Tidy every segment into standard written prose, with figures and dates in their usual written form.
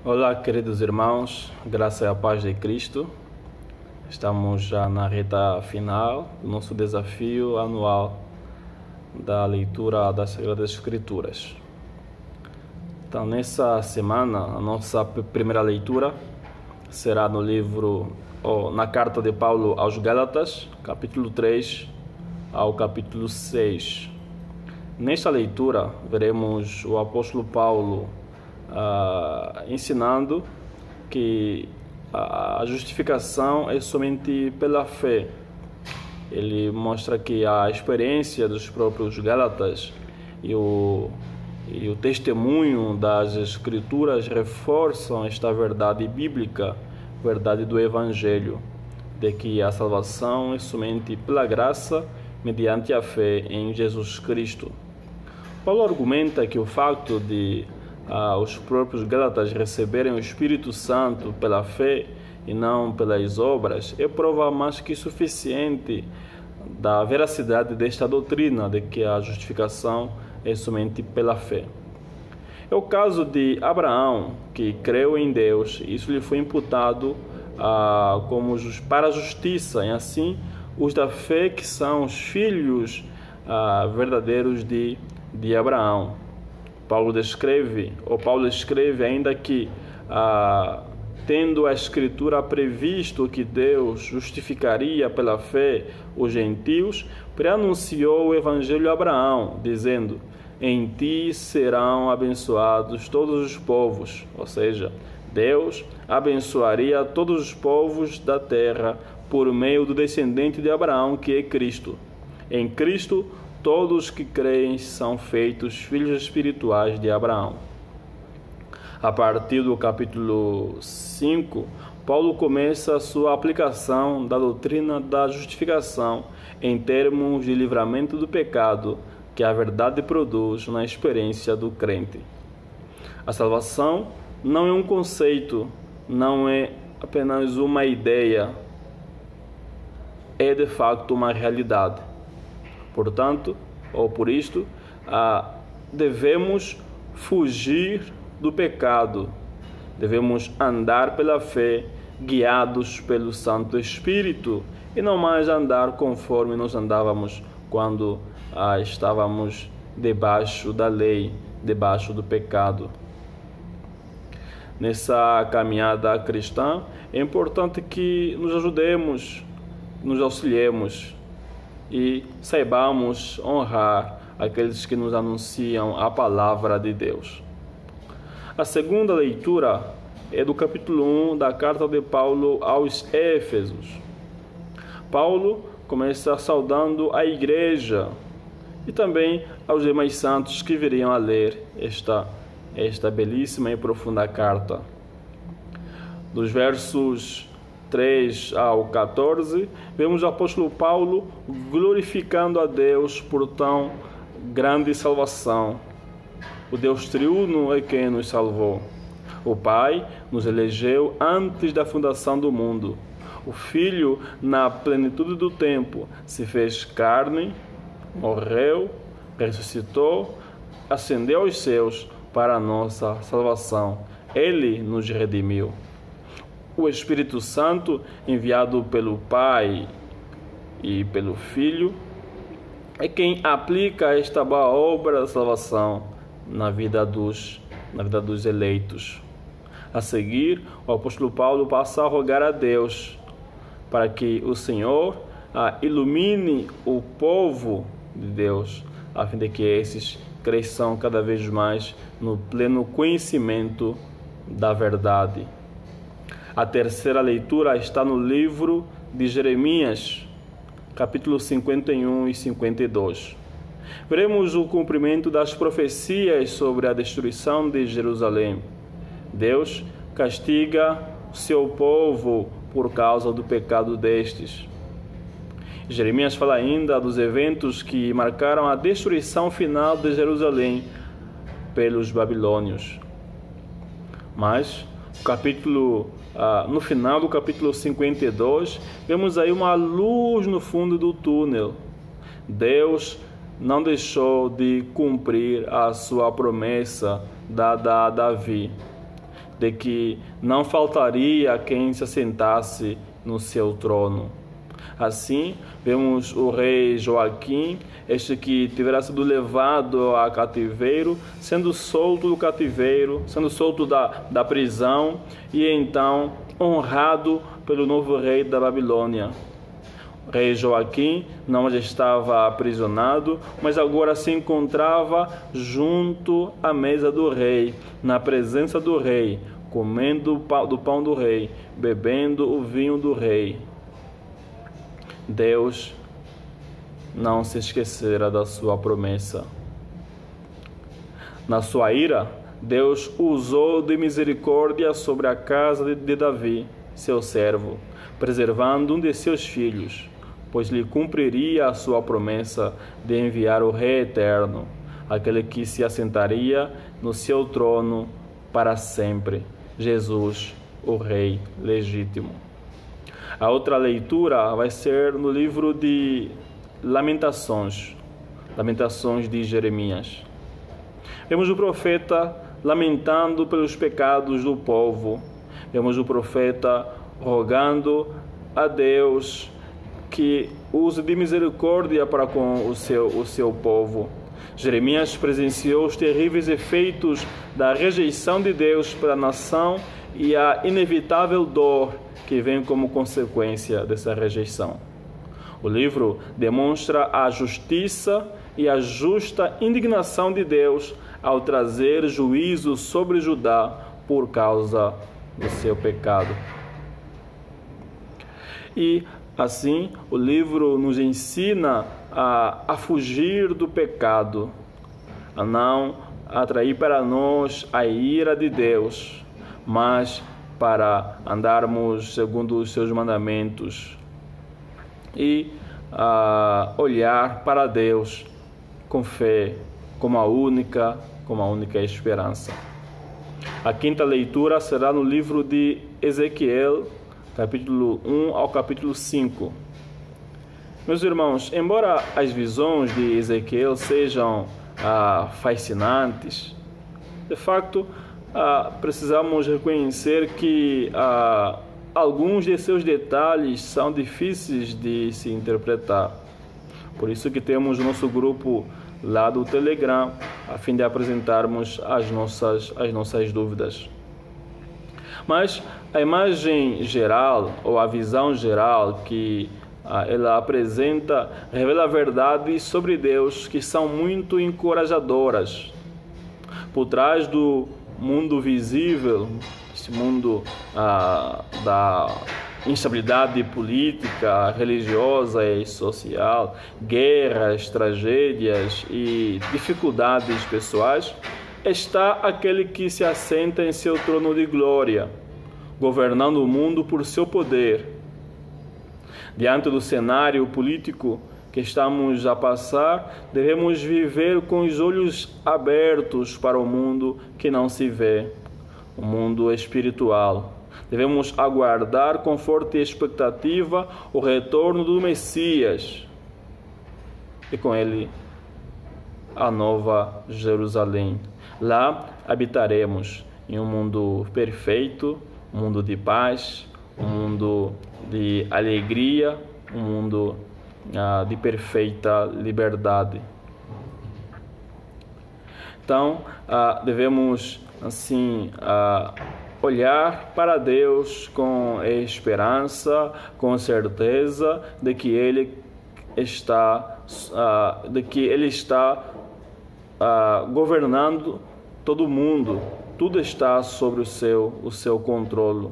Olá, queridos irmãos, graça e a paz de Cristo. Estamos já na reta final do nosso desafio anual da leitura das Sagradas Escrituras. Então, nessa semana, a nossa primeira leitura será no livro, na carta de Paulo aos Gálatas, capítulo 3 ao capítulo 6. Nesta leitura, veremos o apóstolo Paulo ensinando que a justificação é somente pela fé. Ele mostra que a experiência dos próprios Gálatas e o testemunho das Escrituras reforçam esta verdade bíblica, verdade do Evangelho, de que a salvação é somente pela graça, mediante a fé em Jesus Cristo. Paulo argumenta que o facto de os próprios Gálatas receberem o Espírito Santo pela fé e não pelas obras é prova mais que suficiente da veracidade desta doutrina de que a justificação é somente pela fé. É o caso de Abraão, que creu em Deus, e isso lhe foi imputado para a justiça, e assim os da fé que são os filhos verdadeiros de Abraão. Paulo escreve ainda que, tendo a Escritura previsto que Deus justificaria pela fé os gentios, preanunciou o Evangelho a Abraão, dizendo: em ti serão abençoados todos os povos. Ou seja, Deus abençoaria todos os povos da terra por meio do descendente de Abraão, que é Cristo. Em Cristo, todos que creem são feitos filhos espirituais de Abraão. A partir do capítulo 5, Paulo começa a sua aplicação da doutrina da justificação em termos de livramento do pecado que a verdade produz na experiência do crente. A salvação não é um conceito, não é apenas uma ideia, é de facto uma realidade. Portanto, por isto, devemos fugir do pecado, devemos andar pela fé, guiados pelo Santo Espírito, e não mais andar conforme nós andávamos quando estávamos debaixo da lei, debaixo do pecado. Nessa caminhada cristã, é importante que nos ajudemos, nos auxiliemos e saibamos honrar aqueles que nos anunciam a palavra de Deus. A segunda leitura é do capítulo 1 da carta de Paulo aos Éfesos. Paulo começa saudando a igreja e também aos demais santos que viriam a ler esta belíssima e profunda carta. Dos versos 3 ao 14, vemos o apóstolo Paulo glorificando a Deus por tão grande salvação. O Deus triuno é quem nos salvou. O Pai nos elegeu antes da fundação do mundo. O Filho, na plenitude do tempo, se fez carne, morreu, ressuscitou, ascendeu aos céus para a nossa salvação. Ele nos redimiu. O Espírito Santo, enviado pelo Pai e pelo Filho, é quem aplica esta boa obra da salvação na vida dos eleitos. A seguir, o apóstolo Paulo passa a rogar a Deus para que o Senhor ilumine o povo de Deus, a fim de que esses cresçam cada vez mais no pleno conhecimento da verdade. A terceira leitura está no livro de Jeremias, capítulo 51 e 52. Veremos o cumprimento das profecias sobre a destruição de Jerusalém. Deus castiga o seu povo por causa do pecado destes. Jeremias fala ainda dos eventos que marcaram a destruição final de Jerusalém pelos babilônios. Mas no final do capítulo 52, vemos aí uma luz no fundo do túnel. Deus não deixou de cumprir a sua promessa dada a Davi. de que não faltaria quem se assentasse no seu trono. Assim, vemos o rei Joaquim, este que tivera sido levado a cativeiro, sendo solto do cativeiro, sendo solto da prisão, e então honrado pelo novo rei da Babilônia. O rei Joaquim não já estava aprisionado, mas agora se encontrava junto à mesa do rei, na presença do rei, comendo do pão do rei, bebendo o vinho do rei. Deus não se esquecera da sua promessa. Na sua ira, Deus usou de misericórdia sobre a casa de Davi, seu servo, preservando um de seus filhos, pois lhe cumpriria a sua promessa de enviar o Rei eterno, aquele que se assentaria no seu trono para sempre, Jesus, o Rei legítimo. A outra leitura vai ser no livro de Lamentações, Lamentações de Jeremias. Vemos o profeta lamentando pelos pecados do povo. Vemos o profeta rogando a Deus que use de misericórdia para com o seu povo. Jeremias presenciou os terríveis efeitos da rejeição de Deus pela nação e a inevitável dor que vem como consequência dessa rejeição. O livro demonstra a justiça e a justa indignação de Deus ao trazer juízo sobre Judá por causa do seu pecado. E assim, o livro nos ensina a fugir do pecado, a não atrair para nós a ira de Deus, mas para andarmos segundo os seus mandamentos e olhar para Deus com fé, como a única esperança. A quinta leitura será no livro de Ezequiel, capítulo 1 ao capítulo 5. Meus irmãos, embora as visões de Ezequiel sejam fascinantes, de facto, precisamos reconhecer que alguns de seus detalhes são difíceis de se interpretar. Por isso que temos o nosso grupo lá do Telegram, a fim de apresentarmos as nossas dúvidas. Mas a imagem geral, ou a visão geral que ela apresenta, revela verdades sobre Deus que são muito encorajadoras. Por trás do mundo visível, esse mundo da instabilidade política, religiosa e social, guerras, tragédias e dificuldades pessoais, está aquele que se assenta em seu trono de glória, governando o mundo por seu poder. Diante do cenário político que estamos a passar, devemos viver com os olhos abertos para o mundo que não se vê, o mundo espiritual. Devemos aguardar com forte expectativa o retorno do Messias e com ele a nova Jerusalém. Lá habitaremos em um mundo perfeito, um mundo de paz, um mundo de alegria, um mundo de perfeita liberdade. Então, devemos assim olhar para Deus com esperança, com certeza de que Ele está governando todo mundo. Tudo está sobre o seu controle.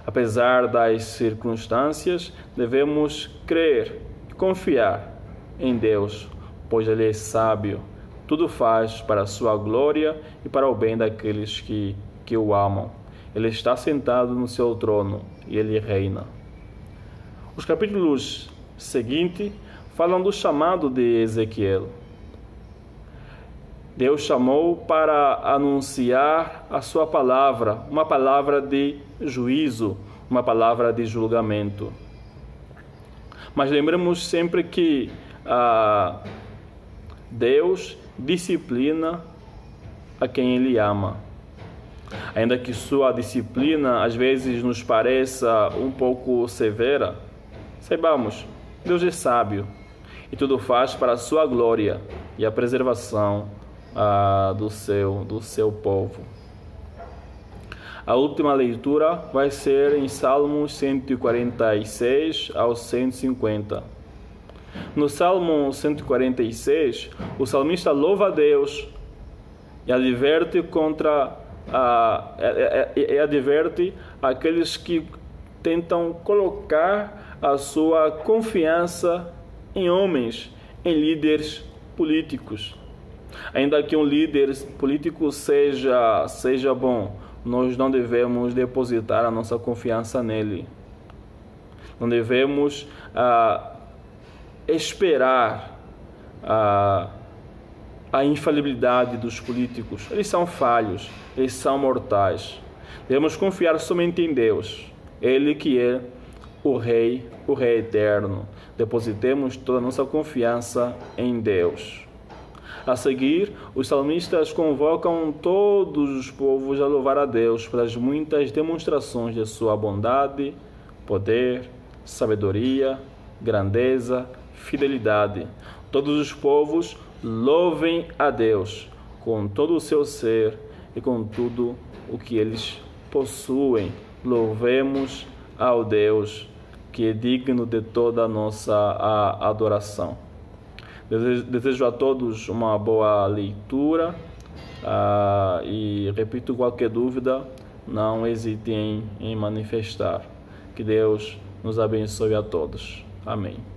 Apesar das circunstâncias, devemos crer, confiar em Deus, pois Ele é sábio. Tudo faz para a sua glória e para o bem daqueles que o amam. Ele está sentado no seu trono e Ele reina. Os capítulos seguintes falam do chamado de Ezequiel. Deus chamou para anunciar a sua palavra, uma palavra de juízo, uma palavra de julgamento. Mas lembremos sempre que Deus disciplina a quem Ele ama. Ainda que sua disciplina às vezes nos pareça um pouco severa, saibamos, Deus é sábio e tudo faz para a sua glória e a preservação do seu povo. A última leitura vai ser em Salmos 146 ao 150. No Salmo 146, o salmista louva a Deus e adverte adverte aqueles que tentam colocar a sua confiança em homens, em líderes políticos. Ainda que um líder político seja bom, nós não devemos depositar a nossa confiança nele. Não devemos esperar a infalibilidade dos políticos. Eles são falhos, eles são mortais. Devemos confiar somente em Deus, Ele que é o Rei eterno. Depositemos toda a nossa confiança em Deus. A seguir, os salmistas convocam todos os povos a louvar a Deus pelas muitas demonstrações de sua bondade, poder, sabedoria, grandeza, fidelidade. Todos os povos louvem a Deus com todo o seu ser e com tudo o que eles possuem. Louvemos ao Deus que é digno de toda a nossa adoração. Desejo a todos uma boa leitura e repito, qualquer dúvida, não hesitem em manifestar. Que Deus nos abençoe a todos. Amém.